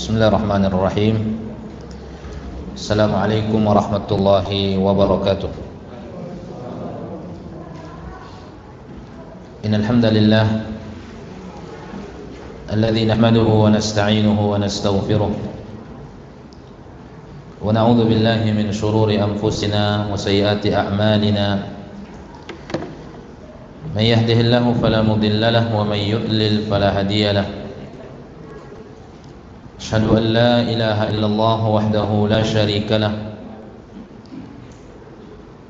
Bismillahirrahmanirrahim. Assalamualaikum warahmatullahi wabarakatuh. Innal hamdalillah alladzi nahmaduhu wa nasta'inuhu wa nastaghfiruh wa na'udzu billahi min shururi anfusina wa sayyiati a'malina. Man yahdihillahu fala mudilla lahu wa man yudlil fala hadiya lahu. Asyhadu an la ilaha illallah wahdahu la syarika lah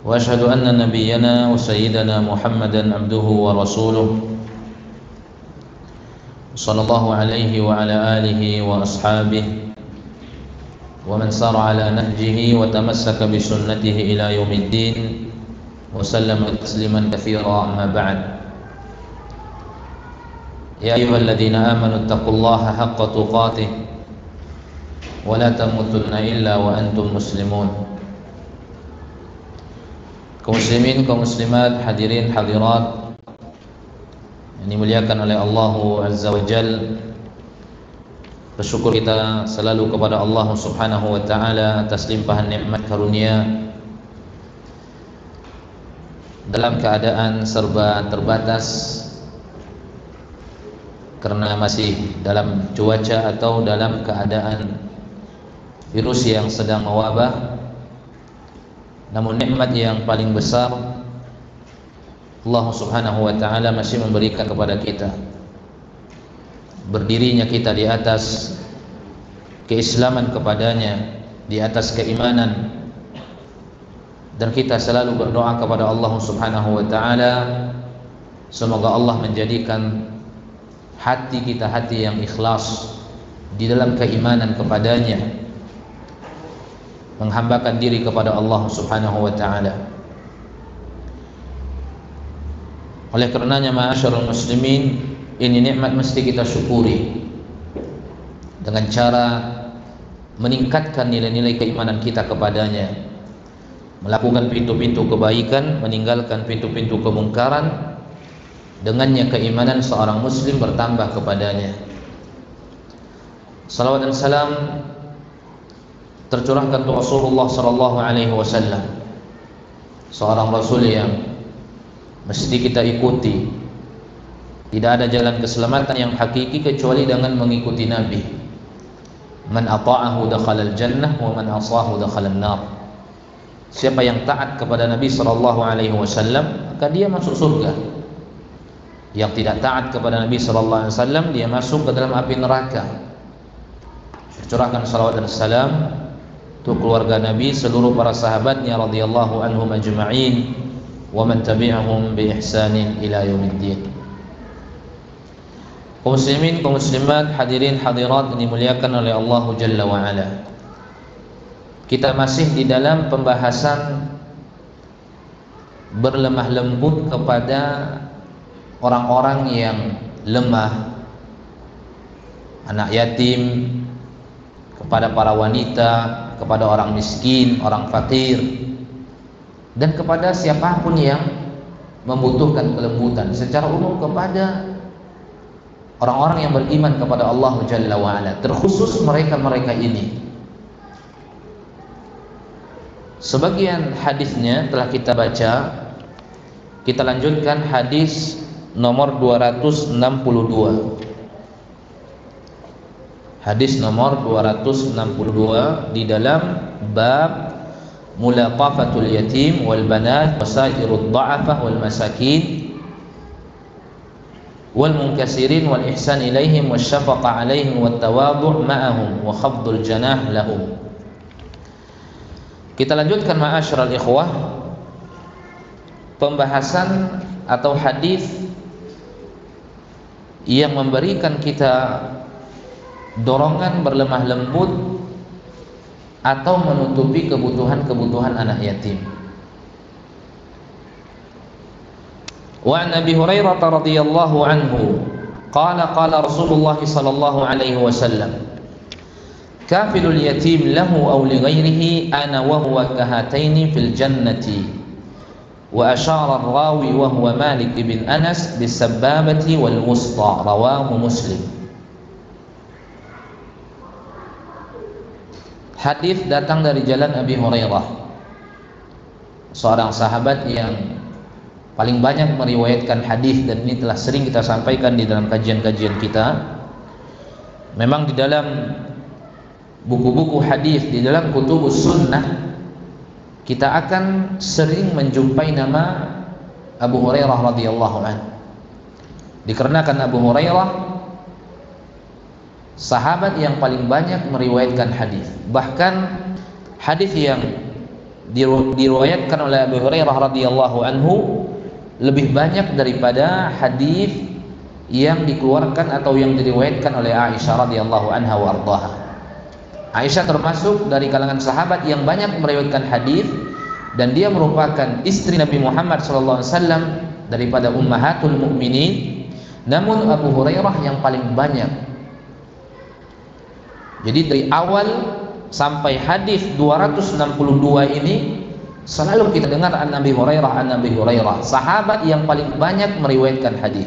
wa asyhadu anna nabiyyana wa sayyidana Muhammadan abduhu wa rasuluh sallallahu alaihi wa ala alihi wa ashabihi wa man sara ala nahjihi wa tamassaka bi sunnatihi ila yaumiddin wa sallama tasliman katsira amma ba'd. Ya ayyuhalladzina amanu taqullaha haqqa tuqatih wa la tamutunna illa wa antum muslimun. Kaum muslimin, kaum muslimat, hadirin hadirat yang dimuliakan oleh Allah Azza wa Jal, bersyukur kita selalu kepada Allah Subhanahu wa taala atas limpahan nikmat karunia dalam keadaan serba terbatas karena masih dalam cuaca atau dalam keadaan virus yang sedang mewabah. Namun nikmat yang paling besar Allah Subhanahu wa taala masih memberikan kepada kita, berdirinya kita di atas keislaman kepadanya, di atas keimanan, dan kita selalu berdoa kepada Allah Subhanahu wa taala semoga Allah menjadikan hati kita hati yang ikhlas di dalam keimanan kepadanya, menghambakan diri kepada Allah Subhanahu wa taala. Oleh karenanya ma'asyiral muslimin, ini nikmat mesti kita syukuri dengan cara meningkatkan nilai-nilai keimanan kita kepadanya, melakukan pintu-pintu kebaikan, meninggalkan pintu-pintu kemungkaran. Dengannya keimanan seorang muslim bertambah kepadanya. Salawat dan salam tercurahkan untuk Rasulullah sallallahu alaihi wasallam, seorang rasul yang mesti kita ikuti. Tidak ada jalan keselamatan yang hakiki kecuali dengan mengikuti Nabi. Man ata'ahu dakhalal jannah wa man asahu dakhalan nar. Siapa yang taat kepada Nabi sallallahu alaihi wasallam, maka dia masuk surga. Yang tidak taat kepada Nabi sallallahu alaihi wasallam, dia masuk ke dalam api neraka. Curahkan salawat dan salam untuk keluarga Nabi, seluruh para sahabatnya radhiyallahu anhum ajma'in wa man tabi'ahum bi ihsanin ila yaumiddin. Kaum muslimin, kaum muslimat, hadirin hadirat yang dimuliakan oleh Allah Jalla wa Ala. Kita masih di dalam pembahasan berlemah lembut kepada orang-orang yang lemah, anak yatim, kepada para wanita, kepada orang miskin, orang fakir, dan kepada siapapun yang membutuhkan kelembutan secara umum, kepada orang-orang yang beriman kepada Allah Jalla wa Ala, terkhusus mereka-mereka ini. Sebagian hadisnya telah kita baca. Kita lanjutkan hadis nomor 262. Hadis nomor 262 di dalam bab mulaqafatul yatim wal banat wasairud dha'afah wal masakin wal munkasirin wal ihsan ilaihim wasyafaqa alaihim wat tawadhu' ma'ahum wa khafdul janah lahum. Kita lanjutkan ma'asyiral ikhwah pembahasan atau hadis yang memberikan kita dorongan berlemah lembut atau menutupi kebutuhan-kebutuhan anak yatim. Wa an Abi Hurairah radhiyallahu anhu qala qala Rasulullah sallallahu alaihi wasallam kafilul yatim lahu aw li ghairihi ana wa huwa kahataini fil jannati wa asyara ar-rawi wa huwa Malik bin Anas bis sababati wal wusta rawahu Muslim. Hadis datang dari jalan Abi Hurairah, seorang sahabat yang paling banyak meriwayatkan hadis, dan ini telah sering kita sampaikan di dalam kajian-kajian kita. Memang di dalam buku-buku hadis, di dalam kutubus sunnah, kita akan sering menjumpai nama Abu Hurairah radhiyallahu anhu. Dikarenakan Abu Hurairah sahabat yang paling banyak meriwayatkan hadis. Bahkan hadis yang diriwayatkan oleh Abu Hurairah radhiyallahu anhu lebih banyak daripada hadis yang dikeluarkan atau yang diriwayatkan oleh Aisyah radhiyallahu anha wa ardhaha. Aisyah termasuk dari kalangan sahabat yang banyak meriwayatkan hadis, dan dia merupakan istri Nabi Muhammad SAW daripada ummahatul mukminin. Namun Abu Hurairah yang paling banyak. Jadi dari awal sampai hadis 262 ini selalu kita dengar an Abi Hurairah, sahabat yang paling banyak meriwayatkan hadis.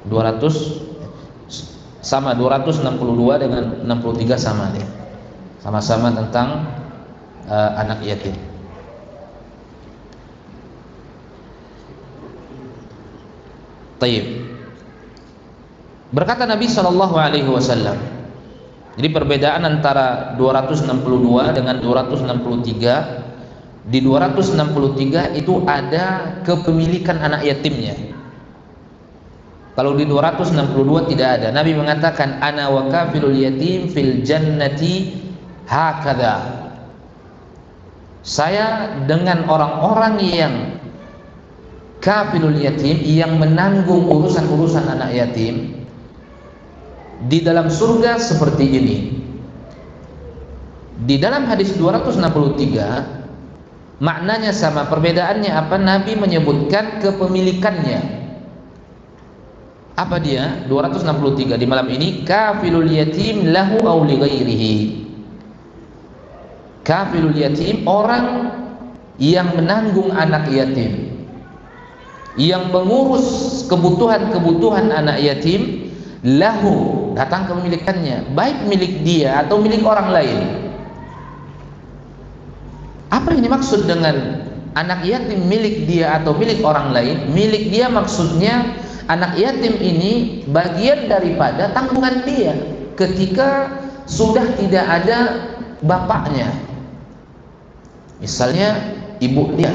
200 sama 262 dengan 63 sama dia. Sama-sama tentang anak yatim. Taib. Berkata Nabi SAW. Jadi perbedaan antara 262 dengan 263. Di 263 itu ada kepemilikan anak yatimnya. Kalau di 262 tidak ada. Nabi mengatakan ana wa kafilul yatim fil jannati hakadha. Saya dengan orang-orang yang kafilul yatim, yang menanggung urusan-urusan anak yatim di dalam surga seperti ini. Di dalam hadis 263 maknanya sama, perbedaannya apa? Nabi menyebutkan kepemilikannya. Apa dia? 263 di malam ini, kafilul yatim lahu aw li ghairihi. Kafilul yatim, orang yang menanggung anak yatim, yang mengurus kebutuhan-kebutuhan anak yatim, lahu, datang kepemilikannya, baik milik dia atau milik orang lain. Apa yang dimaksud dengan anak yatim milik dia atau milik orang lain? Milik dia maksudnya anak yatim ini bagian daripada tanggungan dia ketika sudah tidak ada bapaknya. Misalnya ibu dia,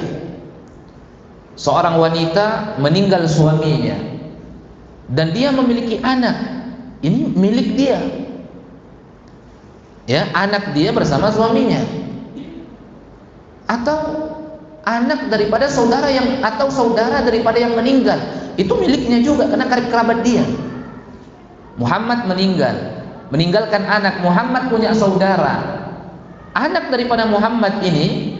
seorang wanita meninggal suaminya dan dia memiliki anak, ini milik dia. Ya, anak dia bersama suaminya. Atau anak daripada saudara yang, atau saudara daripada yang meninggal, itu miliknya juga karena karib kerabat dia. Muhammad meninggalkan anak, Muhammad punya saudara. Anak daripada Muhammad ini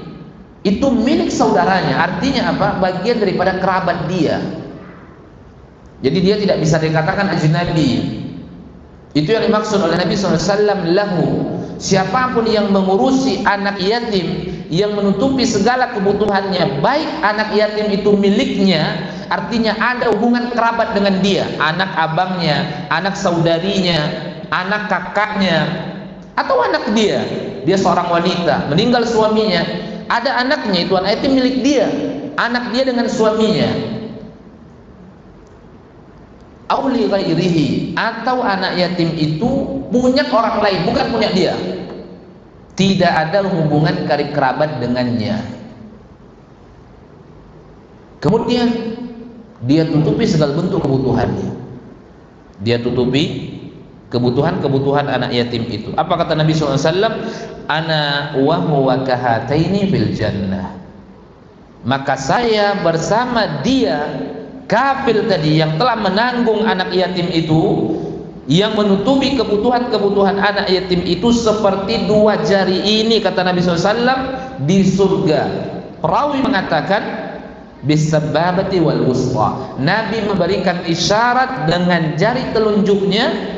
itu milik saudaranya, artinya apa? Bagian daripada kerabat dia. Jadi dia tidak bisa dikatakan ajnabi. Itu yang dimaksud oleh Nabi SAW, lahu, siapapun yang mengurusi anak yatim, yang menutupi segala kebutuhannya, baik anak yatim itu miliknya, artinya ada hubungan kerabat dengan dia, anak abangnya, anak saudarinya, anak kakaknya, atau anak dia. Dia seorang wanita, meninggal suaminya, ada anaknya, itu anak yatim milik dia, anak dia dengan suaminya. Auli ghairihi, atau anak yatim itu punya orang lain, bukan punya dia. Tidak ada hubungan karib kerabat dengannya. Kemudian dia tutupi segala bentuk kebutuhannya. Dia tutupi kebutuhan-kebutuhan anak yatim itu. Apa kata Nabi SAW? Ana wa huwa kahataini fil jannah. Maka saya bersama dia, kafir tadi yang telah menanggung anak yatim itu, yang menutupi kebutuhan-kebutuhan anak yatim itu, seperti dua jari ini, kata Nabi SAW, di surga. Perawi mengatakan bisababati wal wusta. Nabi memberikan isyarat dengan jari telunjuknya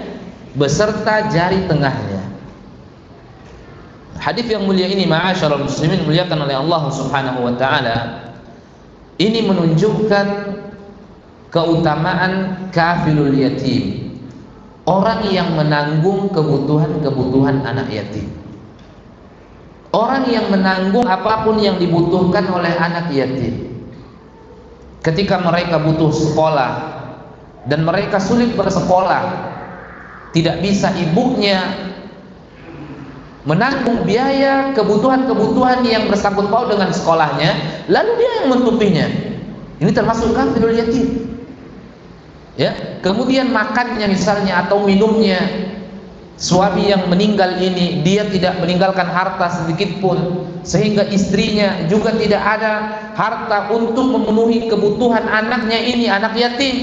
beserta jari tengahnya. Hadis yang mulia ini, ma'asyiral muslimin, muliakan oleh Allah Subhanahu wa taala, ini menunjukkan keutamaan kafilul yatim. orang yang menanggung kebutuhan-kebutuhan anak yatim. Orang yang menanggung apapun yang dibutuhkan oleh anak yatim. Ketika mereka butuh sekolah dan mereka sulit bersekolah, tidak bisa ibunya menanggung biaya kebutuhan-kebutuhan yang bersangkut paut dengan sekolahnya, lalu dia yang menutupinya. Ini termasuk kafirul yatim. Ya, kemudian makannya misalnya atau minumnya, suami yang meninggal ini dia tidak meninggalkan harta sedikit pun, sehingga istrinya juga tidak ada harta untuk memenuhi kebutuhan anaknya ini, anak yatim.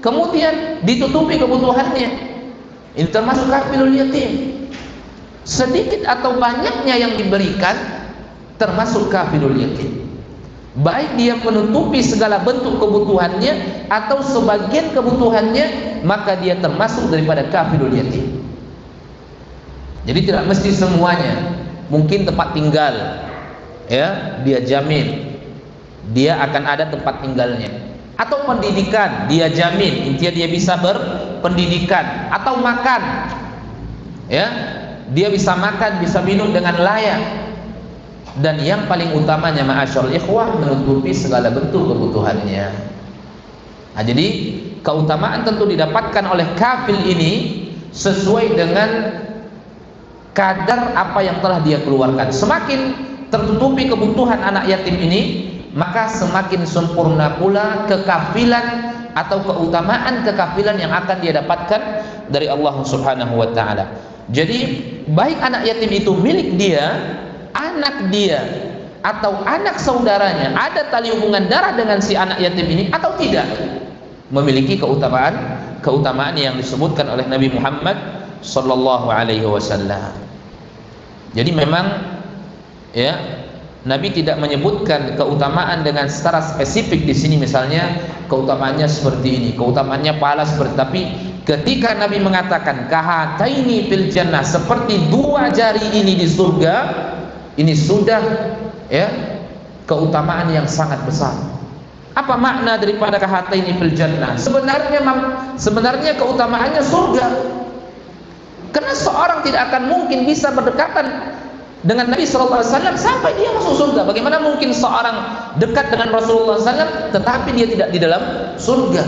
Kemudian ditutupi kebutuhannya. Ini termasuk kafirul yatim. Sedikit atau banyaknya yang diberikan termasuk kafirul yatim. Baik dia menutupi segala bentuk kebutuhannya atau sebagian kebutuhannya, maka dia termasuk daripada kafirul yatim. Jadi tidak mesti semuanya. Mungkin tempat tinggal, ya, dia jamin dia akan ada tempat tinggalnya. Atau pendidikan, dia jamin intinya dia bisa berpendidikan. Atau makan, ya, dia bisa makan, bisa minum dengan layak. Dan yang paling utamanya ma'asyarul ikhwah, menutupi segala bentuk kebutuhannya. Nah, jadi keutamaan tentu didapatkan oleh kafil ini sesuai dengan kadar apa yang telah dia keluarkan. Semakin tertutupi kebutuhan anak yatim ini, maka semakin sempurna pula kekafilan atau keutamaan kekafilan yang akan dia dapatkan dari Allah Subhanahu wa taala. Jadi baik anak yatim itu milik dia, anak dia atau anak saudaranya ada tali hubungan darah dengan si anak yatim ini atau tidak, memiliki keutamaan yang disebutkan oleh Nabi Muhammad sallallahu alaihi wasallam. Jadi memang, ya, Nabi tidak menyebutkan keutamaan dengan secara spesifik di sini, misalnya keutamaannya seperti ini, keutamaannya pahala seperti, tapi ketika Nabi mengatakan kahataini fil jannah, seperti dua jari ini di surga, ini sudah, ya, keutamaan yang sangat besar. Apa makna daripada kahataini fil jannah? Sebenarnya keutamaannya surga. Karena seorang tidak akan mungkin bisa berdekatan dengan Nabi sallallahu alaihi wasallam sampai dia masuk surga. Bagaimana mungkin seorang dekat dengan Rasulullah SAW tetapi dia tidak di dalam surga?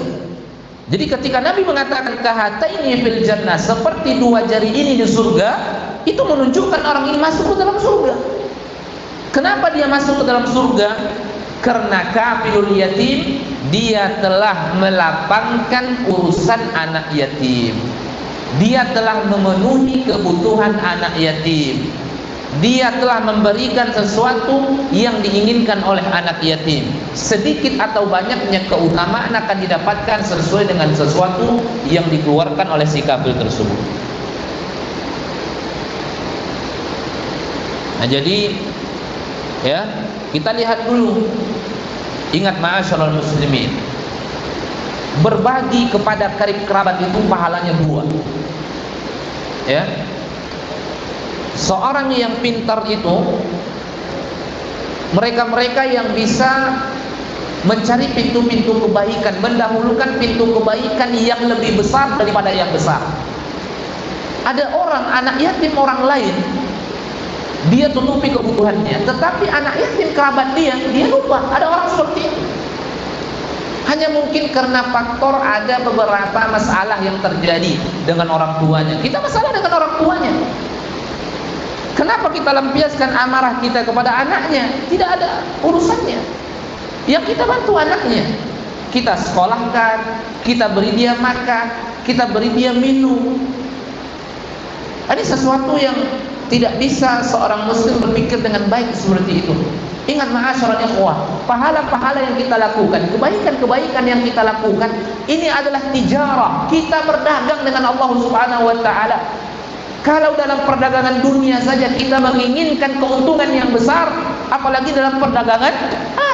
Jadi ketika Nabi mengatakan kahataini fil jannah, seperti dua jari ini di surga, itu menunjukkan orang ini masuk ke dalam surga. Kenapa dia masuk ke dalam surga? Karena kafilul yatim, dia telah melapangkan urusan anak yatim. Dia telah memenuhi kebutuhan anak yatim. Dia telah memberikan sesuatu yang diinginkan oleh anak yatim. Sedikit atau banyaknya keutamaan akan didapatkan sesuai dengan sesuatu yang dikeluarkan oleh si kafir tersebut. Nah, jadi, ya, kita lihat dulu. Ingat ma'asyiral muslimin, berbagi kepada karib kerabat itu pahalanya dua. Ya, seorang yang pintar itu mereka-mereka yang bisa mencari pintu-pintu kebaikan, mendahulukan pintu kebaikan yang lebih besar daripada yang besar. Ada orang anak yatim orang lain, dia tutupi kebutuhannya, tetapi anak yatim kerabat dia lupa. Ada orang seperti itu. Hanya mungkin karena faktor ada beberapa masalah yang terjadi dengan orang tuanya. Kita masalah dengan orang tuanya. Kenapa kita lampiaskan amarah kita kepada anaknya? Tidak ada urusannya. Yang kita bantu anaknya, kita sekolahkan, kita beri dia makan, kita beri dia minum. Ini sesuatu yang tidak bisa seorang muslim berpikir dengan baik seperti itu. Ingat ma'asyiral ikhwah, pahala-pahala yang kita lakukan, kebaikan-kebaikan yang kita lakukan, ini adalah tijarah. Kita berdagang dengan Allah Subhanahu wa taala. Kalau dalam perdagangan dunia saja kita menginginkan keuntungan yang besar, apalagi dalam perdagangan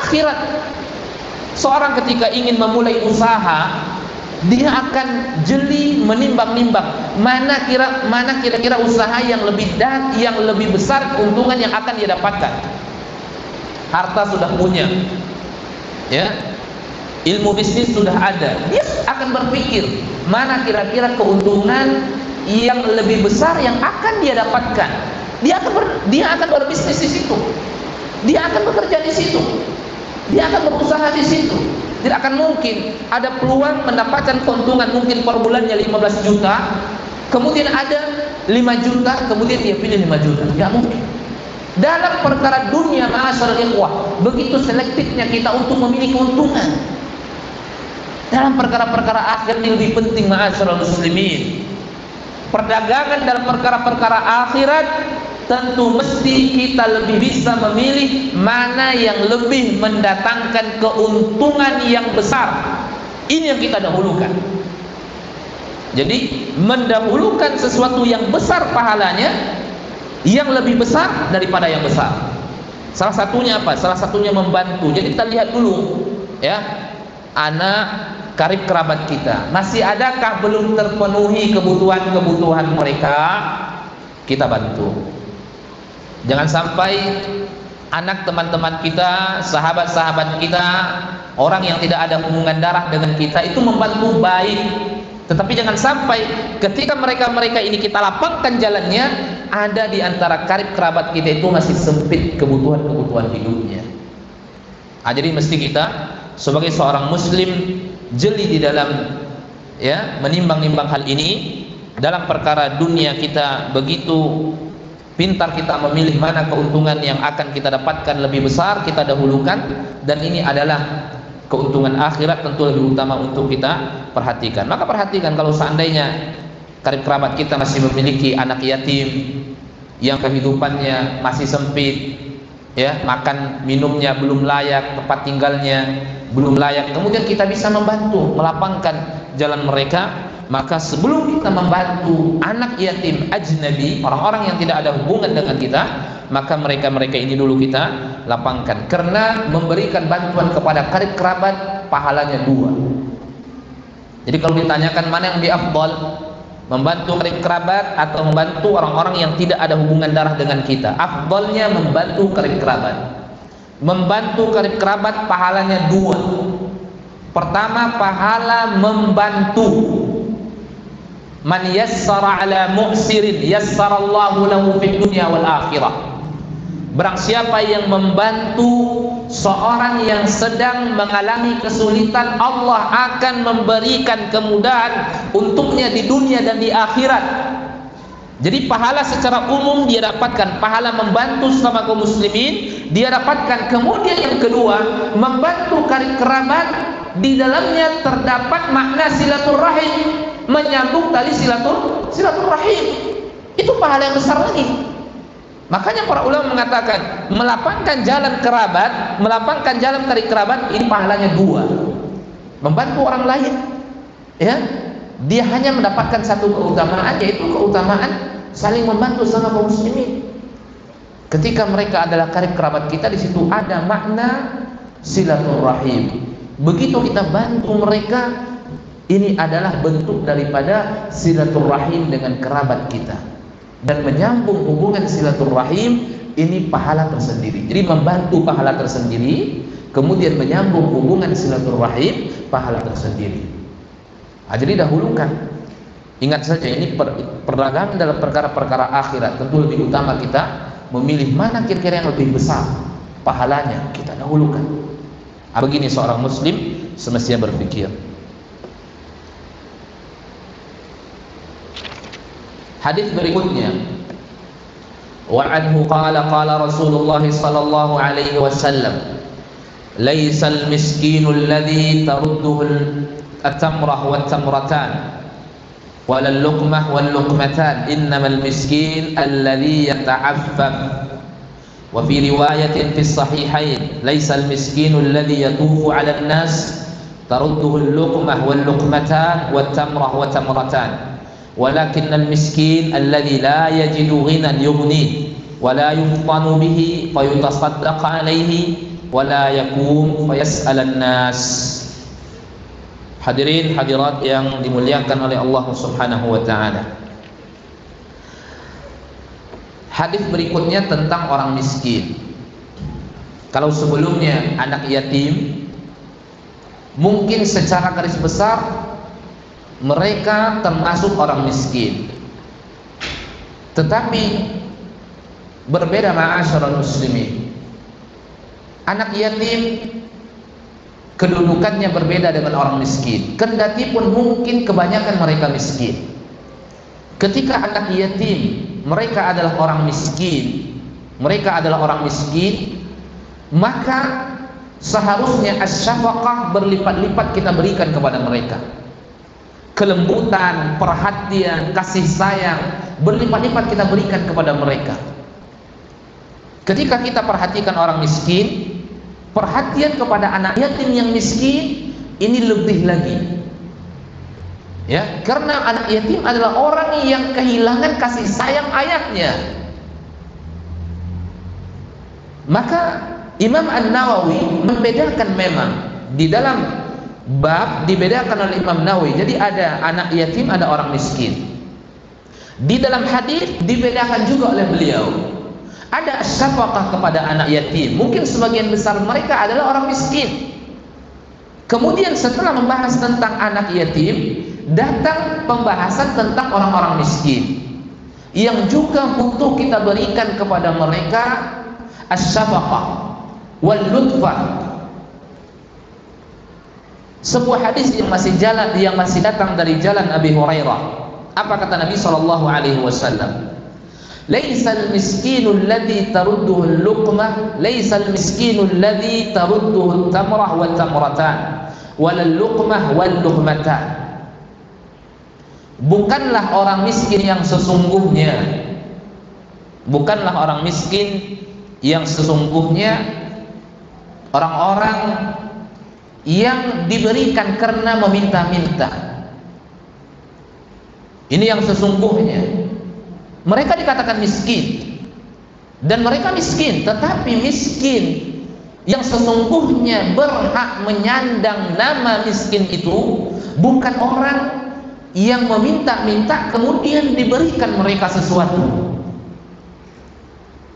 akhirat. Seorang ketika ingin memulai usaha, dia akan jeli menimbang-nimbang mana kira-kira usaha yang lebih besar keuntungan yang akan dia dapatkan. Harta sudah punya, ya, ilmu bisnis sudah ada, dia akan berpikir mana kira-kira keuntungan yang lebih besar yang akan dia dapatkan. Dia akan berbisnis di situ, dia akan bekerja di situ, dia akan berusaha di situ. Tidak akan mungkin ada peluang mendapatkan keuntungan mungkin per bulannya 15 juta, kemudian ada 5 juta, kemudian dia pilih 5 juta. Tidak mungkin. Dalam perkara dunia, ma'asyiral ikhwah, begitu selektifnya kita untuk memilih keuntungan. Dalam perkara-perkara akhir ini lebih penting, ma'asyiral muslimin. Perdagangan dalam perkara-perkara akhirat tentu mesti kita lebih bisa memilih mana yang lebih mendatangkan keuntungan yang besar. Ini yang kita dahulukan. Jadi mendahulukan sesuatu yang besar pahalanya, yang lebih besar daripada yang besar. Salah satunya apa? Salah satunya membantu. Jadi kita lihat dulu, ya, anak karib kerabat kita, masih adakah belum terpenuhi kebutuhan mereka? Kita bantu. Jangan sampai anak teman-teman kita, sahabat-sahabat kita, orang yang tidak ada hubungan darah dengan kita itu membantu baik, tetapi jangan sampai ketika mereka ini kita lapangkan jalannya, ada di antara karib kerabat kita itu masih sempit kebutuhan hidupnya. Jadi mesti kita sebagai seorang muslim jeli di dalam, ya, menimbang-nimbang hal ini. Dalam perkara dunia kita begitu pintar kita memilih mana keuntungan yang akan kita dapatkan lebih besar, kita dahulukan. Dan ini adalah keuntungan akhirat, tentu lebih utama untuk kita perhatikan. Maka perhatikan kalau seandainya karib kerabat kita masih memiliki anak yatim yang kehidupannya masih sempit, ya, makan minumnya belum layak, tempat tinggalnya belum layak, kemudian kita bisa membantu melapangkan jalan mereka. Maka sebelum kita membantu anak yatim ajnabi, orang-orang yang tidak ada hubungan dengan kita, maka mereka ini dulu kita lapangkan. Karena memberikan bantuan kepada karib kerabat pahalanya 2. Jadi kalau ditanyakan mana yang lebih afdal, membantu karib kerabat atau membantu orang-orang yang tidak ada hubungan darah dengan kita? Afdalnya membantu karib kerabat. Membantu karib kerabat pahalanya 2. Pertama, pahala membantu. Man yassara ala mu'sirin yassarallahu lahu fid dunya wal akhirah. Barang siapa yang membantu seorang yang sedang mengalami kesulitan, Allah akan memberikan kemudahan untuknya di dunia dan di akhirat. Jadi pahala secara umum dia dapatkan, pahala membantu sama kaum muslimin dia dapatkan. Kemudian yang kedua, membantu karib kerabat, di dalamnya terdapat makna silaturahim, menyambung tali silaturahim. Itu pahala yang besar lagi. Makanya para ulama mengatakan melapangkan jalan kerabat, melapangkan jalan karib kerabat, ini pahalanya 2. Membantu orang lain, ya, dia hanya mendapatkan satu keutamaan, yaitu keutamaan saling membantu sama kaum muslimin. Ketika mereka adalah karib kerabat kita, di situ ada makna silaturahim. Begitu kita bantu mereka, ini adalah bentuk daripada silaturahim dengan kerabat kita. Dan menyambung hubungan silaturahim ini pahala tersendiri. Jadi membantu pahala tersendiri, kemudian menyambung hubungan silaturahim pahala tersendiri. Jadi dahulukan. Ingat saja, ini perdagangan dalam perkara-perkara akhirat, tentu lebih utama kita memilih mana kira-kira yang lebih besar pahalanya, kita dahulukan. Begini seorang muslim semestinya berpikir. Hadis berikutnya, wa anhu qala qala Rasulullah sallallahu alaihi wasallam, laisal miskinu alladhi tarudduhu at-tamrah wat-tamratan wala al-luqmah wal-luqmatan, innamal miskin alladhi yata'affaf. Wa fi riwayatin fi as-sahihain, laisal miskinu alladhi yatufu 'ala an-nas tarudduhu al-luqmah wal-luqmatan wat-tamrah wat-tamratan, walakinnal miskin alladhi la yajidu ghinan yughni wa la yuftanu bihi fayutasaddaq alayhi wa la yakum fayas'alan nas. Hadirin hadirat yang dimuliakan oleh Allah Subhanahu wa taala. Hadis berikutnya tentang orang miskin. Kalau sebelumnya anak yatim mungkin secara garis besar mereka termasuk orang miskin. Tetapi berbeda ma'asyiral muslimin. Anak yatim kedudukannya berbeda dengan orang miskin. Kendati pun mungkin kebanyakan mereka miskin. Ketika anak yatim mereka adalah orang miskin, maka seharusnya as-syafaqah berlipat-lipat kita berikan kepada mereka. Kelembutan, perhatian, kasih sayang berlipat-lipat kita berikan kepada mereka. Ketika kita perhatikan orang miskin, perhatian kepada anak yatim yang miskin ini lebih lagi. Ya, karena anak yatim adalah orang yang kehilangan kasih sayang ayahnya. Maka Imam An-Nawawi membedakan memang di dalam bab dibedakan oleh Imam Nawawi. Jadi ada anak yatim, ada orang miskin. Di dalam hadis dibedakan juga oleh beliau. Ada syafaqah kepada anak yatim. Mungkin sebagian besar mereka adalah orang miskin. Kemudian setelah membahas tentang anak yatim, datang pembahasan tentang orang-orang miskin yang juga butuh kita berikan kepada mereka as-syafaqah wal lutfah. Sebuah hadis yang masih datang dari jalan Abi Hurairah. Apa kata Nabi sallallahu alaihi wasallam? Laisal miskinu alladhi tarudduhu al-luqmah, laisal miskinu alladhi tarudduhu at-tamrah wa tamratan, wal luqmah wal luqmatan. Bukanlah orang miskin yang sesungguhnya, orang-orang yang diberikan karena meminta-minta. Ini yang sesungguhnya. Mereka dikatakan miskin, dan mereka miskin, tetapi miskin yang sesungguhnya berhak menyandang nama miskin itu bukan orang yang meminta-minta kemudian diberikan mereka sesuatu.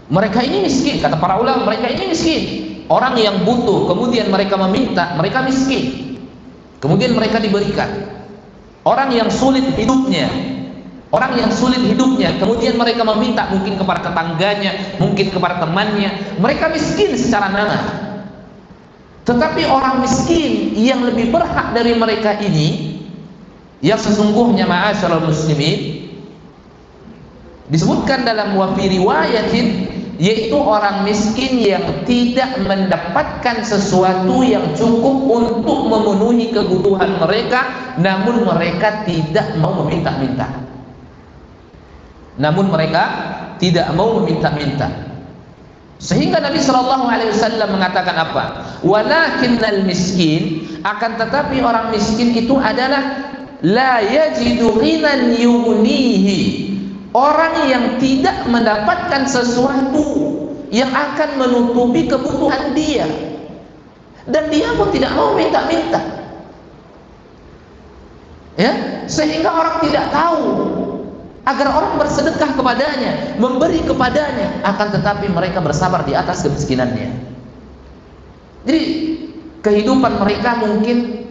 Mereka ini miskin, kata para ulama, mereka ini miskin. Orang yang butuh kemudian mereka meminta, mereka miskin. Kemudian mereka diberikan. Orang yang sulit hidupnya, kemudian mereka meminta, mungkin kepada tetangganya, mungkin kepada temannya, mereka miskin secara nama. Tetapi orang miskin yang lebih berhak dari mereka ini, yang sesungguhnya ma'asyiral muslimin, disebutkan dalam wa fi riwayatin, yaitu orang miskin yang tidak mendapatkan sesuatu yang cukup untuk memenuhi kebutuhan mereka, namun mereka tidak mau meminta-minta. Sehingga Nabi sallallahu alaihi wasallam mengatakan apa? Walakinnal miskin, akan tetapi orang miskin itu adalah la yajidu ghinan yughnihi, orang yang tidak mendapatkan sesuatu yang akan menutupi kebutuhan dia, dan dia pun tidak mau minta-minta. Ya, sehingga orang tidak tahu agar orang bersedekah kepadanya, memberi kepadanya, akan tetapi mereka bersabar di atas kemiskinannya. Jadi kehidupan mereka mungkin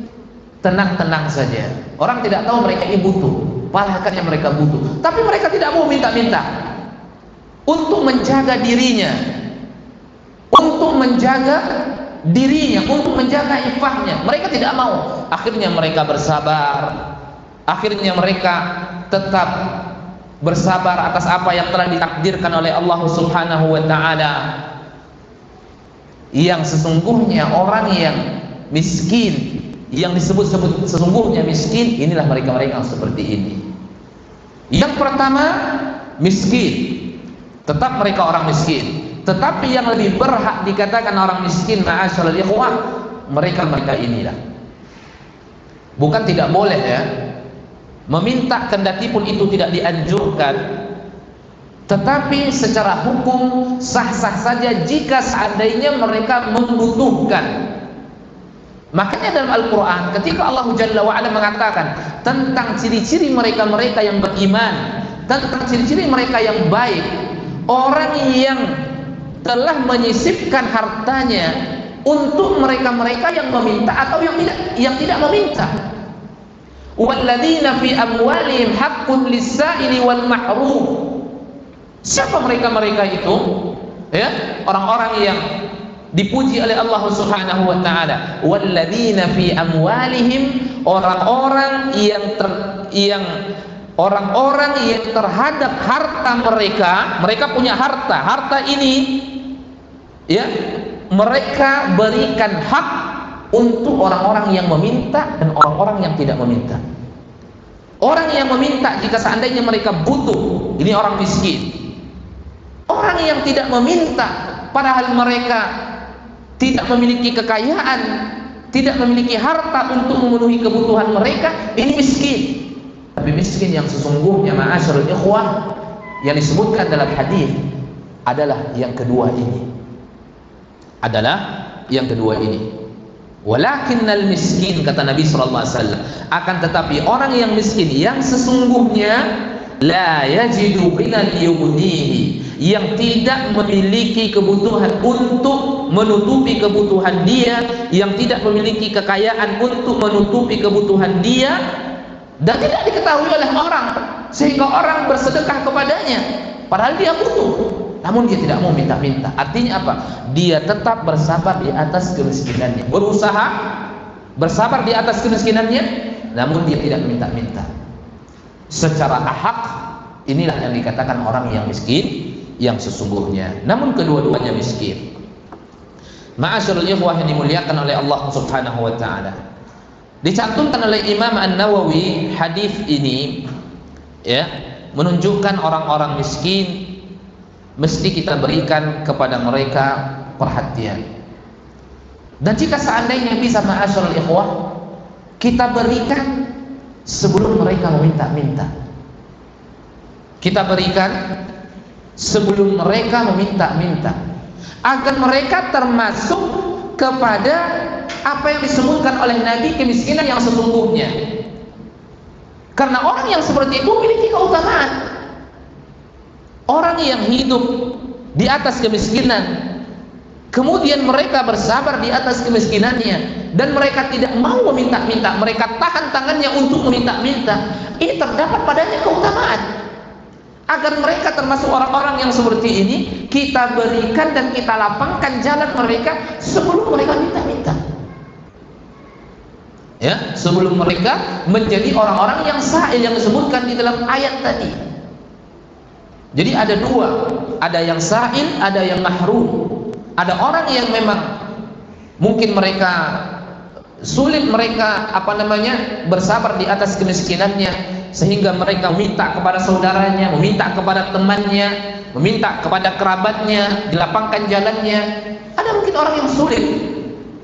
tenang-tenang saja. Orang tidak tahu mereka ini butuh, padahal mereka butuh, tapi mereka tidak mau minta-minta untuk menjaga dirinya, untuk menjaga ifahnya. Mereka tidak mau. Akhirnya mereka bersabar. Akhirnya mereka tetap bersabar atas apa yang telah ditakdirkan oleh Allah Subhanahu wa taala. Yang sesungguhnya orang yang miskin, yang disebut-sebut sesungguhnya miskin, inilah mereka-mereka yang seperti ini. Yang pertama, miskin, tetap mereka orang miskin. Tetapi yang lebih berhak dikatakan orang miskin, ma'asyiral ikhwah, mereka inilah. Bukan tidak boleh ya meminta, kendati pun itu tidak dianjurkan, tetapi secara hukum sah-sah saja jika seandainya mereka membutuhkan. Makanya dalam Al-Quran ketika Allah Jalla wa'ala mengatakan tentang ciri-ciri mereka-mereka yang beriman, tentang ciri-ciri mereka yang baik, orang yang telah menyisipkan hartanya untuk mereka-mereka yang meminta atau yang tidak meminta. Walladzina fi amwalihim haqqun lis-sa'ili wal mahrum. Siapa mereka-mereka itu? Ya, orang-orang yang dipuji oleh Allah Subhanahu wa taala. Walladzina fi amwalihim, orang-orang yang terhadap harta mereka punya harta ini, ya, mereka berikan hak untuk orang-orang yang meminta dan orang-orang yang tidak meminta. Orang yang meminta jika seandainya mereka butuh, ini orang miskin. Orang yang tidak meminta padahal mereka tidak memiliki kekayaan, tidak memiliki harta untuk memenuhi kebutuhan mereka, ini miskin. Tapi miskin yang sesungguhnya, ma'asyiral ikhwah, yang disebutkan dalam hadis adalah yang kedua ini. Walakinnal miskin, kata Nabi sallallahu alaihi wasallam, akan tetapi orang yang miskin yang sesungguhnya la yajidu ghinan yughnihi, yang tidak memiliki kebutuhan untuk menutupi kebutuhan dia, yang tidak memiliki kekayaan untuk menutupi kebutuhan dia, dan tidak diketahui oleh orang sehingga orang bersedekah kepadanya padahal dia butuh, namun dia tidak mau minta-minta. Artinya apa? Dia tetap bersabar di atas kemiskinannya, berusaha bersabar di atas kemiskinannya, namun dia tidak minta-minta. Secara hak, inilah yang dikatakan orang yang miskin yang sesungguhnya. Namun kedua-duanya miskin. Ma'asyiral ikhwah yang dimuliakan oleh Allah Subhanahu wa taala. Dicantumkan oleh Imam An-Nawawi, hadis ini ya menunjukkan orang-orang miskin mesti kita berikan kepada mereka perhatian. Dan jika seandainya bisa, ma'asyiral ikhwah, kita berikan sebelum mereka meminta-minta. Kita berikan sebelum mereka meminta-minta, agar mereka termasuk kepada apa yang disebutkan oleh Nabi, kemiskinan yang sesungguhnya. Karena orang yang seperti itu memiliki keutamaan. Orang yang hidup di atas kemiskinan, kemudian mereka bersabar di atas kemiskinannya, dan mereka tidak mau meminta-minta, mereka tahan tangannya untuk meminta-minta, ini terdapat padanya keutamaan. Agar mereka termasuk orang-orang yang seperti ini, kita berikan dan kita lapangkan jalan mereka sebelum mereka minta-minta. Ya, sebelum mereka menjadi orang-orang yang sa'il yang disebutkan di dalam ayat tadi. Jadi ada dua, ada yang sa'il, ada yang mahrum. Ada orang yang memang mungkin mereka sulit, mereka bersabar di atas kemiskinannya, sehingga mereka meminta kepada saudaranya, meminta kepada temannya, meminta kepada kerabatnya, dilapangkan jalannya. Ada mungkin orang yang sulit,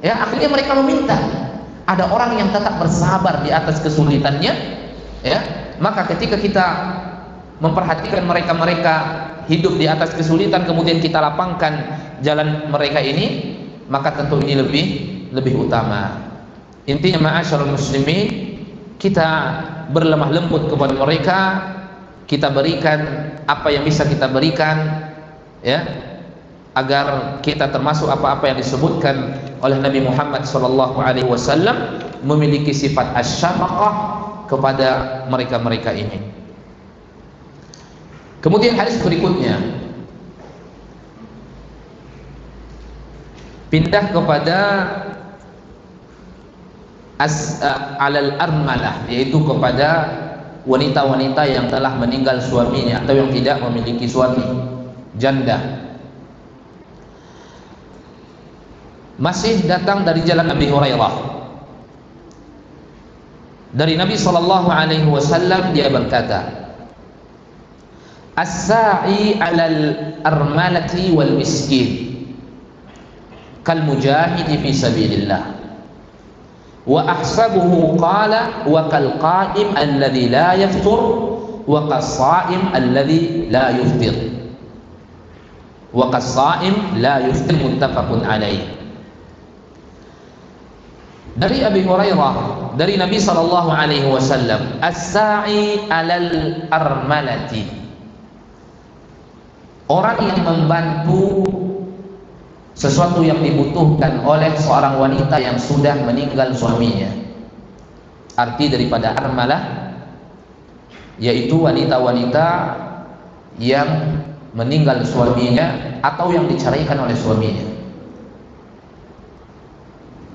ya, akhirnya mereka meminta. Ada orang yang tetap bersabar di atas kesulitannya, ya. Maka ketika kita memperhatikan mereka hidup di atas kesulitan, kemudian kita lapangkan jalan mereka ini, maka tentu ini lebih utama. Intinya, ma'asyiral muslimin, kita berlemah lembut kepada mereka, kita berikan apa yang bisa kita berikan, ya, agar kita termasuk apa-apa yang disebutkan oleh Nabi Muhammad SAW, memiliki sifat asy-syafaqah kepada mereka-mereka ini. Kemudian hadis berikutnya, pindah kepada alal armalah, yaitu kepada wanita-wanita yang telah meninggal suaminya atau yang tidak memiliki suami, janda. Masih datang dari jalan Abi Hurairah, dari Nabi SAW, dia berkata, as-sa'i 'alal armalati wal miskin kal mujahidi fi sabilillah, wa ahsabuhu qala wa kal qa'im alladhi la yaftur wa kas sha'im alladhi la yuftir wa kas sha'im la yuftir, muttafaqun alaih. Dari Abi Hurairah, dari Nabi SAW, as-sa'i 'alal armalati, orang yang membantu sesuatu yang dibutuhkan oleh seorang wanita yang sudah meninggal suaminya. Arti daripada armalah yaitu wanita-wanita yang meninggal suaminya atau yang diceraikan oleh suaminya.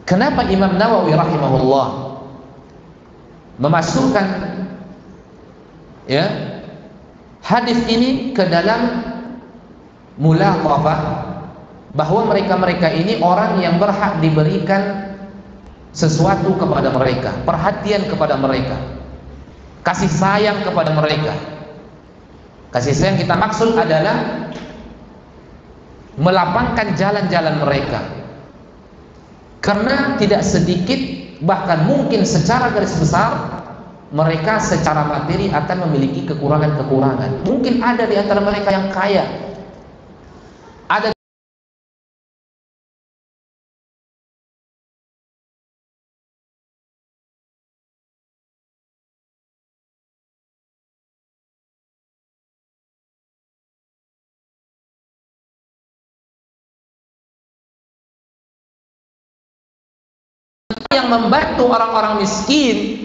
Kenapa Imam Nawawi rahimahullah memasukkan hadis ini ke dalam mulaqabah, bahwa mereka-mereka ini orang yang berhak diberikan sesuatu kepada mereka, perhatian kepada mereka, kasih sayang kepada mereka. Kasih sayang kita maksud adalah melapangkan jalan-jalan mereka, karena tidak sedikit, bahkan mungkin secara garis besar mereka secara materi akan memiliki kekurangan-kekurangan. Mungkin ada di antara mereka yang kaya, ada yang membantu orang-orang miskin,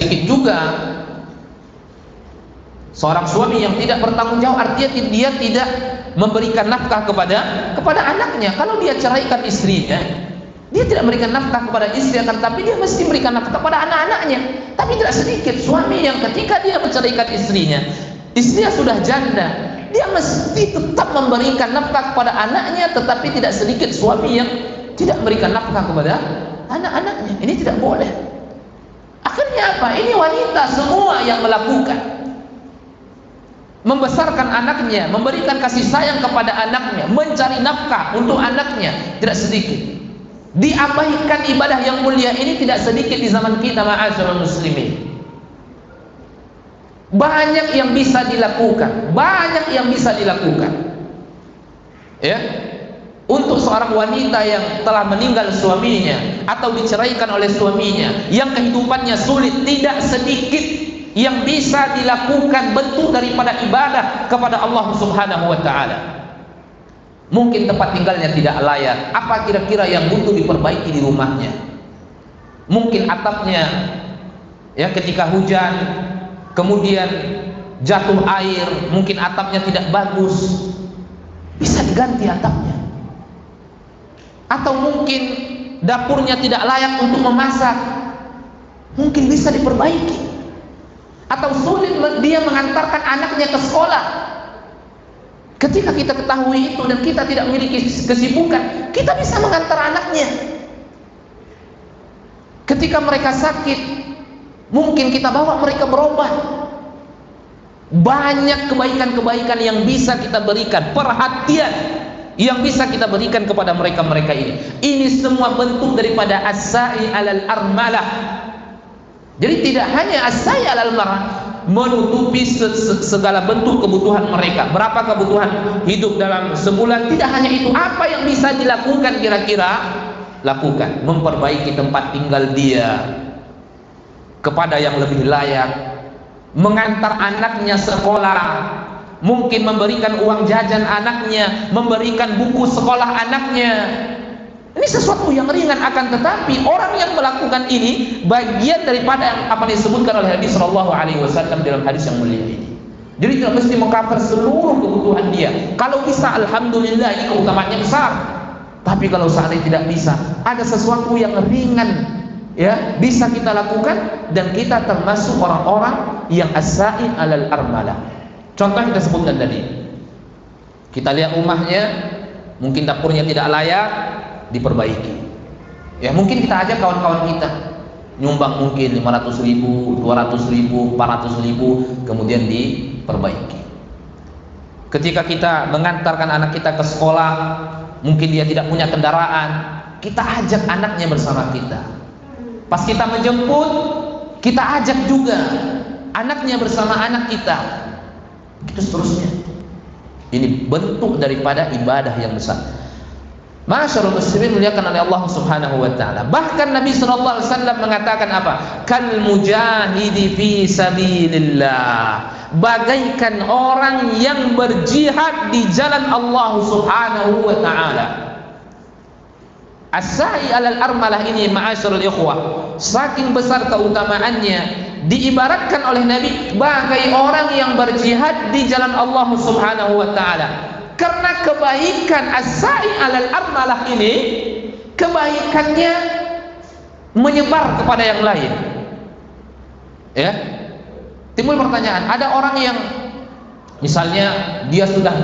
sedikit juga seorang suami yang tidak bertanggung jawab, artinya dia tidak memberikan nafkah kepada anaknya. Kalau dia ceraikan istrinya, dia tidak memberikan nafkah kepada istri, akan tapi dia mesti memberikan nafkah kepada anak-anaknya. Tapi tidak sedikit suami yang ketika dia menceraikan istrinya sudah janda, dia mesti tetap memberikan nafkah kepada anaknya. Tetapi tidak sedikit suami yang tidak memberikan nafkah kepada anak-anaknya. Ini tidak boleh. Akhirnya apa? Ini wanita semua yang melakukan, membesarkan anaknya, memberikan kasih sayang kepada anaknya, mencari nafkah untuk anaknya, tidak sedikit. Diabaikan ibadah yang mulia ini tidak sedikit di zaman kita, ma'asyiral muslimin. Banyak yang bisa dilakukan, ya, untuk seorang wanita yang telah meninggal suaminya atau diceraikan oleh suaminya, yang kehidupannya sulit, tidak sedikit yang bisa dilakukan bentuk daripada ibadah kepada Allah Subhanahu wa ta'ala. Mungkin tempat tinggalnya tidak layak, apa kira-kira yang butuh diperbaiki di rumahnya? Mungkin atapnya, ya, ketika hujan kemudian jatuh air, mungkin atapnya tidak bagus, bisa diganti atapnya. Atau mungkin dapurnya tidak layak untuk memasak, mungkin bisa diperbaiki. Atau sulit dia mengantarkan anaknya ke sekolah. Ketika kita ketahui itu dan kita tidak memiliki kesibukan, kita bisa mengantar anaknya. Ketika mereka sakit, mungkin kita bawa mereka berobat. Banyak kebaikan-kebaikan yang bisa kita berikan, perhatian yang bisa kita berikan kepada mereka-mereka ini. Ini semua bentuk daripada as-sa'i 'alal armalah. Jadi tidak hanya as-sa'i 'alal mar'ah, menutupi segala bentuk kebutuhan mereka. Berapa kebutuhan hidup dalam sebulan? Tidak hanya itu. Apa yang bisa dilakukan kira-kira? Lakukan. Memperbaiki tempat tinggal dia kepada yang lebih layak, mengantar anaknya sekolah, mungkin memberikan uang jajan anaknya, memberikan buku sekolah anaknya. Ini sesuatu yang ringan, akan tetapi orang yang melakukan ini bagian daripada yang apa disebutkan oleh Nabi Shallallahu Alaihi Wasallam dalam hadis yang mulia ini. Jadi tidak mesti mengcover seluruh kebutuhan dia. Kalau bisa, alhamdulillah, ini keutamaannya besar. Tapi kalau seandainya tidak bisa, ada sesuatu yang ringan, ya, bisa kita lakukan, dan kita termasuk orang-orang yang as-sa'i 'alal armalah. Contoh kita sebutkan tadi, Kita lihat rumahnya, mungkin dapurnya tidak layak, diperbaiki. Ya mungkin kita ajak kawan-kawan kita nyumbang mungkin 500.000, 200.000, 400.000, kemudian diperbaiki. Ketika kita mengantarkan anak kita ke sekolah, mungkin dia tidak punya kendaraan, kita ajak anaknya bersama kita. Pas kita menjemput, kita ajak juga anaknya bersama anak kita. Itu seterusnya. Ini bentuk daripada ibadah yang besar. Masyarul muslimin muliakan oleh Allah Subhanahu wa taala. Bahkan Nabi sallallahu alaihi wasallam mengatakan apa? Kal mujahidi fi sabilillah. Bagaikan orang yang berjihad di jalan Allah Subhanahu wa taala. As-sa'i 'alal armalah ini ma'asyiral ikhwah, saking besar keutamaannya, diibaratkan oleh Nabi bagai orang yang berjihad di jalan Allah Subhanahu wa taala. Karena kebaikan as-sa'i 'alal armalah ini, kebaikannya menyebar kepada yang lain. Ya. Timbul pertanyaan, ada orang yang misalnya dia sudah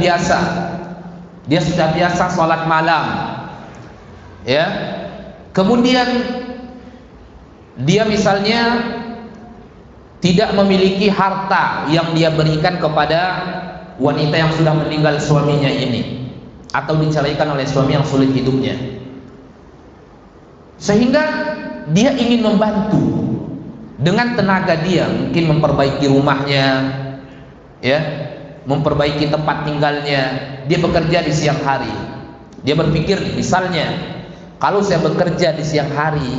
biasa sholat malam, ya, kemudian dia misalnya tidak memiliki harta yang dia berikan kepada wanita yang sudah meninggal suaminya ini, atau diceraikan oleh suami yang sulit hidupnya, sehingga dia ingin membantu dengan tenaga dia, mungkin memperbaiki rumahnya, ya, memperbaiki tempat tinggalnya. Dia bekerja di siang hari, dia berpikir misalnya, kalau saya bekerja di siang hari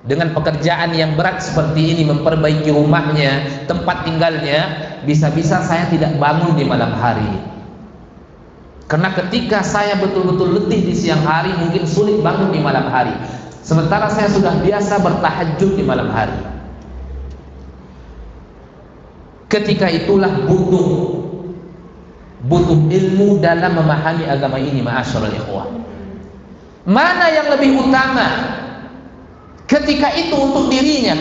dengan pekerjaan yang berat seperti ini, memperbaiki rumahnya, tempat tinggalnya, bisa-bisa saya tidak bangun di malam hari. Karena ketika saya betul-betul letih di siang hari, mungkin sulit bangun di malam hari. Sementara saya sudah biasa bertahajud di malam hari. Ketika itulah butuh ilmu dalam memahami agama ini, ma'asyiral ikhwah. Mana yang lebih utama? Ketika itu untuk dirinya,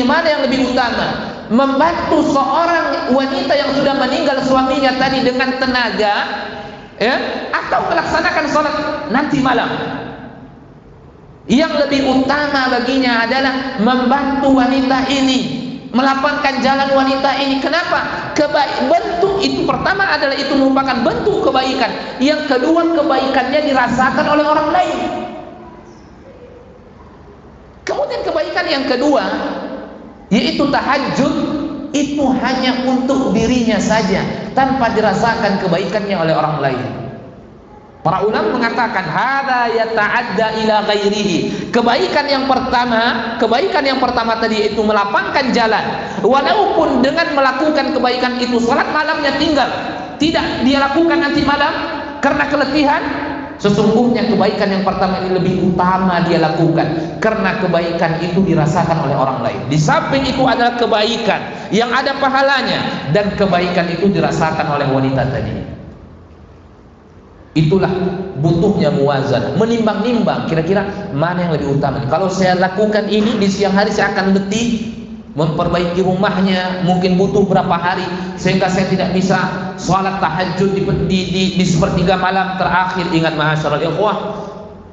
mana yang lebih utama? Membantu seorang wanita yang sudah meninggal suaminya tadi dengan tenaga, ya, atau melaksanakan sholat nanti malam? Yang lebih utama baginya adalah membantu wanita ini, melapangkan jalan wanita ini. Kenapa? Bentuk itu pertama adalah itu merupakan bentuk kebaikan. Yang kedua, kebaikannya dirasakan oleh orang lain. Kemudian kebaikan yang kedua, yaitu tahajud, itu hanya untuk dirinya saja, tanpa dirasakan kebaikannya oleh orang lain. Para ulama mengatakan hadza yata'adda ila ghairihi. Kebaikan yang pertama tadi itu melapangkan jalan. Walaupun dengan melakukan kebaikan itu salat malamnya tinggal, tidak dia lakukan nanti malam karena keletihan, sesungguhnya kebaikan yang pertama ini lebih utama dia lakukan, karena kebaikan itu dirasakan oleh orang lain. Di samping itu adalah kebaikan yang ada pahalanya, dan kebaikan itu dirasakan oleh wanita tadi. Itulah butuhnya muwazanah, menimbang-nimbang kira-kira mana yang lebih utama. Kalau saya lakukan ini di siang hari, saya akan letih memperbaiki rumahnya, mungkin butuh berapa hari sehingga saya tidak bisa sholat tahajud di sepertiga malam terakhir. Ingat ma'asyiral ikhwah,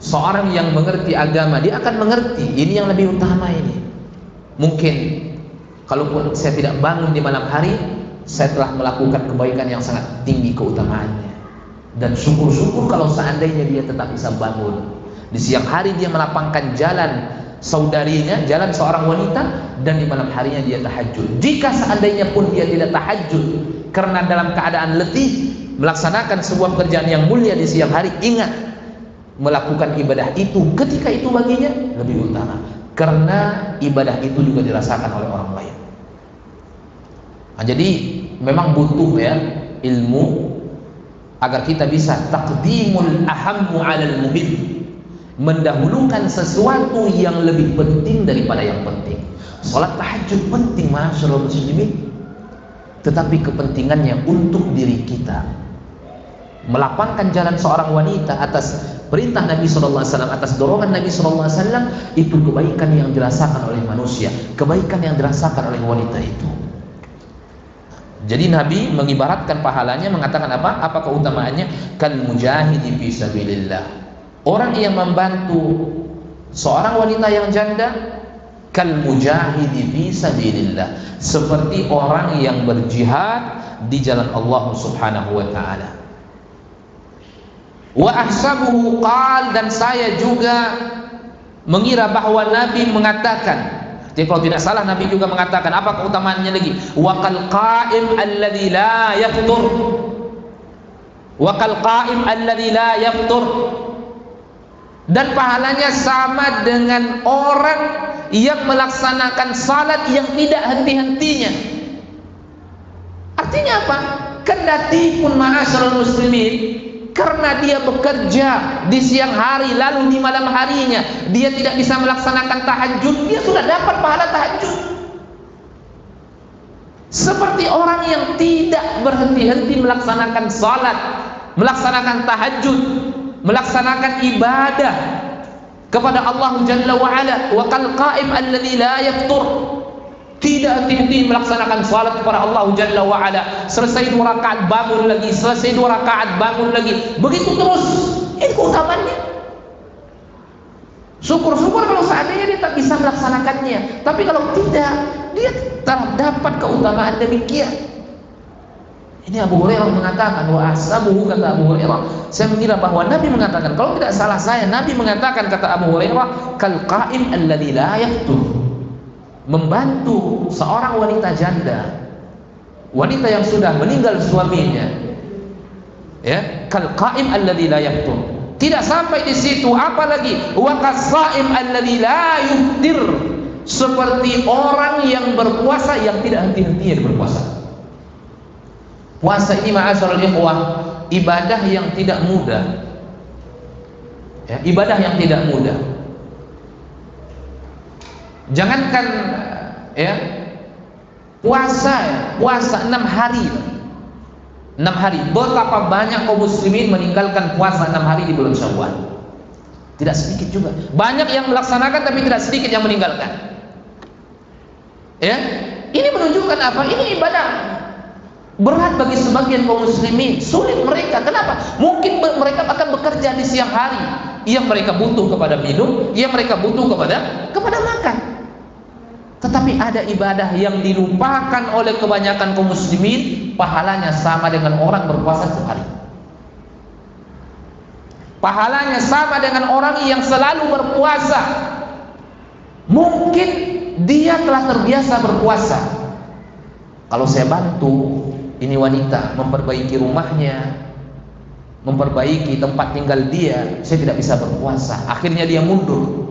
seorang yang mengerti agama, dia akan mengerti ini yang lebih utama ini. Mungkin kalaupun saya tidak bangun di malam hari, saya telah melakukan kebaikan yang sangat tinggi keutamaannya. Dan syukur-syukur kalau seandainya dia tetap bisa bangun di siang hari, dia melapangkan jalan saudarinya, jalan seorang wanita, dan di malam harinya dia tahajud. Jika seandainya pun dia tidak tahajud karena dalam keadaan letih melaksanakan sebuah pekerjaan yang mulia di siang hari, ingat, melakukan ibadah itu ketika itu baginya lebih utama, karena ibadah itu juga dirasakan oleh orang lain. Nah, jadi memang butuh ya ilmu agar kita bisa taqdimul ahammu 'alal muhim, mendahulukan sesuatu yang lebih penting daripada yang penting. Salat tahajud penting, ma'asyiral muslimin, tetapi kepentingannya untuk diri kita. Melapangkan jalan seorang wanita atas perintah Nabi sallallahu alaihi wasallam, atas dorongan Nabi sallallahu alaihi wasallam, itu kebaikan yang dirasakan oleh manusia, kebaikan yang dirasakan oleh wanita itu. Jadi Nabi mengibaratkan pahalanya, mengatakan apa? Apa keutamaannya? Kal mujahidi fi sabilillah. Orang yang membantu seorang wanita yang janda, kal mujahidi fi sabilillah, seperti orang yang berjihad di jalan Allah Subhanahu wa taala. Wa ahsabuhu qal, dan saya juga mengira bahwa Nabi mengatakan, jadi kalau tidak salah Nabi juga mengatakan, apa keutamaannya lagi? Wa kal qaim alladzi la yaftur. Wa kal qaim alladzi la yaftur. Dan pahalanya sama dengan orang yang melaksanakan salat yang tidak henti-hentinya. Artinya apa? Kendati pun ma'asyiral muslimin, karena dia bekerja di siang hari lalu di malam harinya dia tidak bisa melaksanakan tahajud, dia sudah dapat pahala tahajud. Seperti orang yang tidak berhenti-henti melaksanakan salat, melaksanakan tahajud, melaksanakan ibadah kepada Allah Jalla wa Ala. Wa kal qaim alladzi la yaftur, tidak henti-henti melaksanakan salat kepada Allah Jalla wa Ala. Selesai 2 rakaat bangun lagi, selesai 2 rakaat bangun lagi, begitu terus. Ini keutamaannya. Syukur-syukur kalau seandainya dia tak bisa melaksanakannya, tapi kalau tidak, dia terdapat keutamaan demikian. Ini Abu Hurairah mengatakan, wa ashabuhu, kata Abu Hurairah, saya mengira bahwa Nabi mengatakan, kalau tidak salah saya, Nabi mengatakan, kata Abu Hurairah, kal qaim alladzi la yaftur, membantu seorang wanita janda, wanita yang sudah meninggal suaminya, ya, kal qaim alladzi la yaftur. Tidak sampai di situ, apalagi wa qasaim alladzi la yuftir, seperti orang yang berpuasa yang tidak henti-hentinya berpuasa. Puasa ini ma'asyiral ikhwah, ibadah yang tidak mudah, ya, ibadah yang tidak mudah. Jangankan ya puasa 6 hari. 6 hari. Betapa banyak kaum muslimin meninggalkan puasa 6 hari di bulan Syawal. Tidak sedikit juga. Banyak yang melaksanakan tapi tidak sedikit yang meninggalkan. Ya. Ini menunjukkan apa? Ini ibadah berat bagi sebagian kaum muslimin, sulit mereka. Kenapa? Mungkin mereka akan bekerja di siang hari, yang mereka butuh kepada minum, yang mereka butuh kepada makan. Tetapi ada ibadah yang dilupakan oleh kebanyakan kaum muslimin, pahalanya sama dengan orang berpuasa sehari. Pahalanya sama dengan orang yang selalu berpuasa. Mungkin dia telah terbiasa berpuasa. Kalau saya bantu ini wanita memperbaiki rumahnya, memperbaiki tempat tinggal dia, saya tidak bisa berpuasa. Akhirnya dia mundur.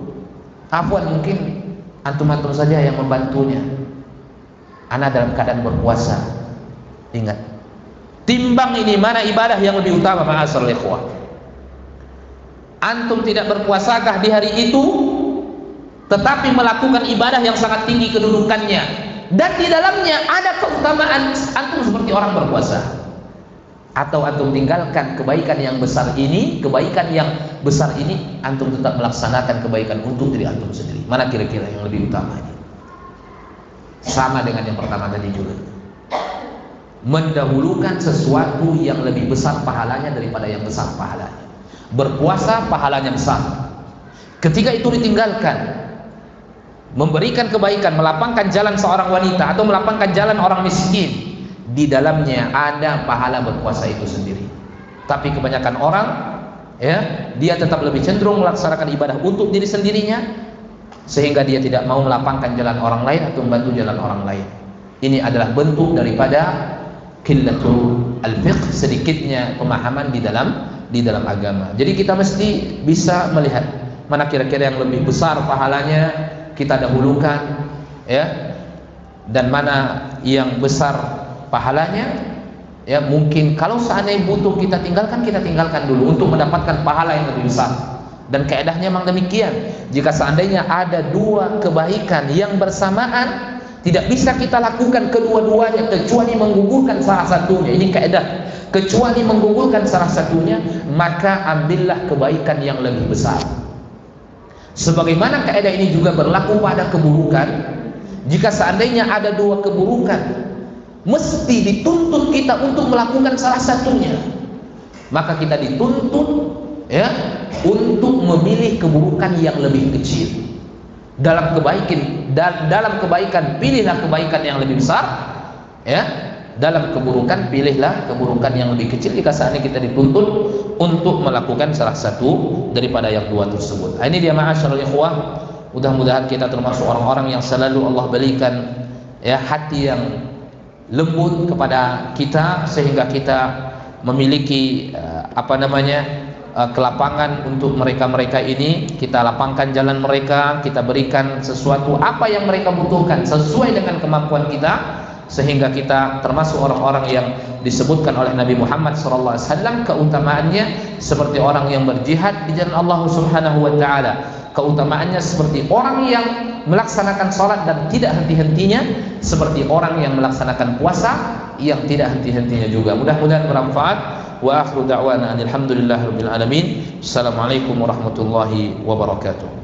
Afwan, mungkin antum-antum saja yang membantunya. Ana dalam keadaan berpuasa. Ingat, timbang ini mana ibadah yang lebih utama, ma'asyiral ikhwah. Antum tidak berpuasakah di hari itu, tetapi melakukan ibadah yang sangat tinggi kedudukannya, dan di dalamnya ada keutamaan antum seperti orang berpuasa? Atau antum tinggalkan kebaikan yang besar ini, kebaikan yang besar ini, antum tetap melaksanakan kebaikan untuk diri antum sendiri? Mana kira-kira yang lebih utama ini? Sama dengan yang pertama tadi juga, mendahulukan sesuatu yang lebih besar pahalanya daripada yang besar pahalanya. Berpuasa pahalanya besar, ketika itu ditinggalkan, memberikan kebaikan, melapangkan jalan seorang wanita atau melapangkan jalan orang miskin, di dalamnya ada pahala berpuasa itu sendiri. Tapi kebanyakan orang, ya, dia tetap lebih cenderung melaksanakan ibadah untuk diri sendirinya, sehingga dia tidak mau melapangkan jalan orang lain atau membantu jalan orang lain. Ini adalah bentuk daripada qillatul al-fiqh, sedikitnya pemahaman di dalam agama. Jadi kita mesti bisa melihat mana kira-kira yang lebih besar pahalanya kita dahulukan, ya, dan mana yang besar pahalanya, ya, mungkin kalau seandainya butuh kita tinggalkan dulu untuk mendapatkan pahala yang lebih besar. Dan kaedahnya memang demikian. Jika seandainya ada 2 kebaikan yang bersamaan, tidak bisa kita lakukan kedua-duanya kecuali menggugurkan salah satunya. Ini kaedah, kecuali menggugurkan salah satunya, maka ambillah kebaikan yang lebih besar. Sebagaimana kaedah ini juga berlaku pada keburukan. Jika seandainya ada 2 keburukan, mesti dituntut kita untuk melakukan salah satunya. Maka kita dituntut ya untuk memilih keburukan yang lebih kecil. Dalam kebaikan pilihlah kebaikan yang lebih besar, ya. Dalam keburukan pilihlah keburukan yang lebih kecil jika saatnya kita dituntut untuk melakukan salah satu daripada yang dua tersebut. Ini dia ma'asyiral ikhwah, mudah-mudahan kita termasuk orang-orang yang selalu Allah berikan ya hati yang lembut kepada kita sehingga kita memiliki kelapangan untuk mereka-mereka ini. Kita lapangkan jalan mereka, kita berikan sesuatu apa yang mereka butuhkan sesuai dengan kemampuan kita, sehingga kita termasuk orang-orang yang disebutkan oleh Nabi Muhammad SAW keutamaannya seperti orang yang berjihad di jalan Allah Subhanahu wa taala, keutamaannya seperti orang yang melaksanakan salat dan tidak henti-hentinya, seperti orang yang melaksanakan puasa yang tidak henti-hentinya juga. Mudah-mudahan bermanfaat. Wa akhiru da'wana alhamdulillahirabbil alamin. Assalamualaikum warahmatullahi wabarakatuh.